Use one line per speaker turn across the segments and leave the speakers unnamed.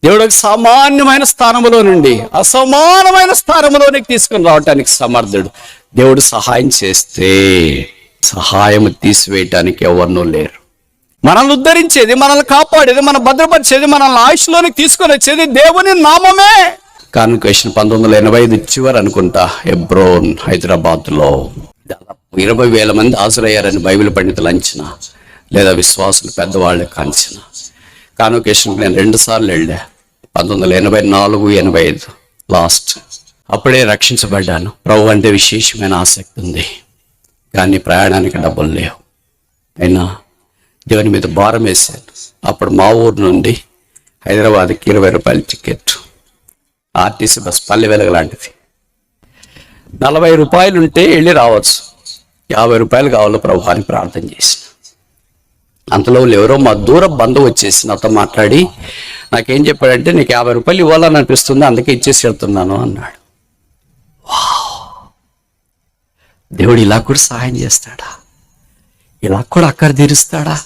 దేవుడు ఒక సామాన్యమైన స్థానంలో నుండి అసమానమైన స్థానంలోనికి తీసుకుని రావటానికి సమర్థుడు. దేవుడు సహాయం చేస్తే సహాయం తీసివేయటానికి ఎవరినూ లేరు. మనల్ని ఉద్ధరించేది, మనల్ని కాపాడేది, మనం భద్రపరిచేది, మనల్ని ఆయుష్లోనికి తీసుకొని వచ్చేది దేవుని నామమే. కాన్వకేషన్ 1985 చివరి అనుకుంటా, హెబ్రోన్ హైదరాబాద్లో దాదాపు 20,000 మంది హాజరయ్యారని బైబిల్ పండితులు అంచనా, లేదా విశ్వాసులు పెద్దవాళ్ళకి అంచనా. కాన్వకేషన్కి నేను 2 సార్లు వెళ్ళా, 1984, 85 లాస్ట్. అప్పుడే రక్షించబడ్డాను. ప్రభు అంటే విశేషమైన ఆసక్తి ఉంది, కానీ ప్రయాణానికి డబ్బులు లేవు. అయినా దేవుని మీద భారం వేశాను. అప్పుడు మా ఊరు నుండి హైదరాబాద్కి 20 రూపాయల ticket, RTC bus, Palle Velugu లాంటిది. 40 రూపాయలు ఉంటే వెళ్ళి రావచ్చు, 50 రూపాయలు కావాలో ప్రభు అని ప్రార్థన చేసిన. అంతలో ఎవరో మా దూర బంధువు వచ్చేసి నాతో మాట్లాడి నాకేం చెప్పాడంటే, నీకు 50 రూపాయలు ఇవ్వాలని అనిపిస్తుంది, అందుకే ఇచ్చేసి వెళ్తున్నాను అన్నాడు. దేవుడు ఇలా కూడా సహాయం చేస్తాడా? ఇలా కూడా అక్కర తీరుస్తాడా?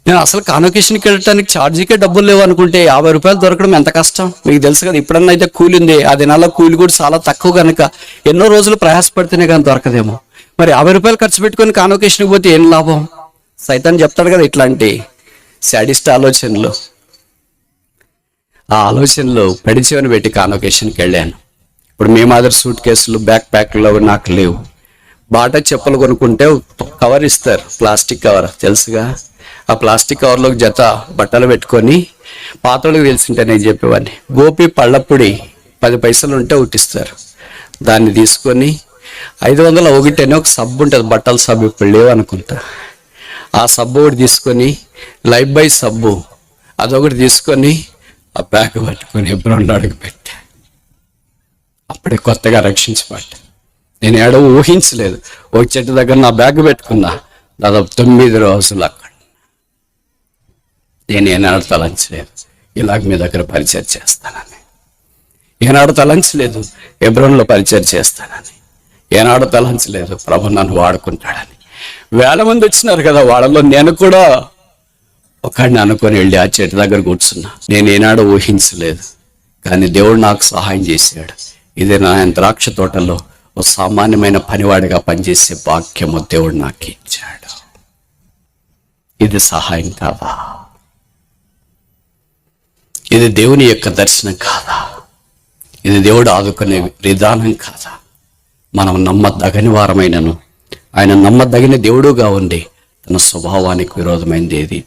నేను అసలు కాన్వకేషన్కి వెళ్ళటానికి ఛార్జీకే డబ్బులు లేవు అనుకుంటే 50 రూపాయలు దొరకడం ఎంత కష్టం మీకు తెలుసు కదా. ఇప్పుడన్నా అయితే కూలి ఉంది, ఆ దినాల్లో కూలి కూడా చాలా తక్కువ కనుక ఎన్నో రోజులు ప్రయాసపడితేనే కానీ దొరకదేమో. మరి 50 రూపాయలు ఖర్చు పెట్టుకొని కాన్వకేషన్కి పోతే ఏం లాభం? సైతాన్ చెప్తాడు కదా ఇట్లాంటి శాడిస్ట్ ఆలోచనలు. ఆ ఆలోచనలు పడిచేవని పెట్టి కాన్వకేషన్కి వెళ్ళాను. ఇప్పుడు మీ మాదిరి సూట్ కేసులు, బ్యాక్ ప్యాక్లు నాకు లేవు. బాటా చెప్పులు కొనుక్కుంటే కవర్ ఇస్తారు, ప్లాస్టిక్ కవర్ తెలుసుగా. ఆ ప్లాస్టిక్ కవర్లో జత బట్టలు పెట్టుకొని, పాతోళ్ళకి తెలిసింటే నేను చెప్పేవాడిని, గోపి పళ్ళప్పుడి 10 పైసలు ఉంటే ఉట్టిస్తారు. దాన్ని తీసుకొని 500 ఒకటేనే ఒక సబ్బు ఉంటుంది, బట్టల సబ్బు ఇప్పుడు లేవు అనుకుంటా. ఆ సబ్బు ఒకటి తీసుకొని, లైఫ్ బాయ్ సబ్బు అదొకటి తీసుకొని ఆ బ్యాగ్ పట్టుకొని హెబ్రోన్ అడుగు పెట్టా. అప్పుడే కొత్తగా రక్షించబడ్డా. నేను ఏడో ఊహించలేదు. ఒక చెట్టు దగ్గర నా బ్యాగ్ పెట్టుకున్నా, దాదాపు 9 రోజులు అక్కడ. నేను ఏనాడు తలంచలేదు ఇలాగ మీ దగ్గర పరిచయం చేస్తానని, ఏనాడు తలంచలేదు హెబ్రోన్లో పరిచయం చేస్తానని, ఏనాడు తలంచలేదు ప్రభు నన్ను వాడుకుంటాడని. 1000 మంది వచ్చినారు కదా, వాళ్ళలో నేను కూడా ఒకడిని అనుకొని వెళ్ళి ఆ చెట్టు దగ్గర కూర్చున్నా. నేను ఏనాడు ఊహించలేదు, కానీ దేవుడు నాకు సహాయం చేశాడు. ఇది నా ద్రాక్ష తోటలో ఒక సామాన్యమైన పనివాడిగా పనిచేసే భాగ్యము దేవుడు నాకు ఇచ్చాడు. ఇది సహాయం కాదా? ఇది దేవుని యొక్క దర్శనం కాదా? ఇది దేవుడు ఆదుకునే విధానం కాదా? మనం నమ్మదగని వారమైనను ఆయన నమ్మదగిన దేవుడుగా ఉండి తన స్వభావానికి విరోధమైనది ఏది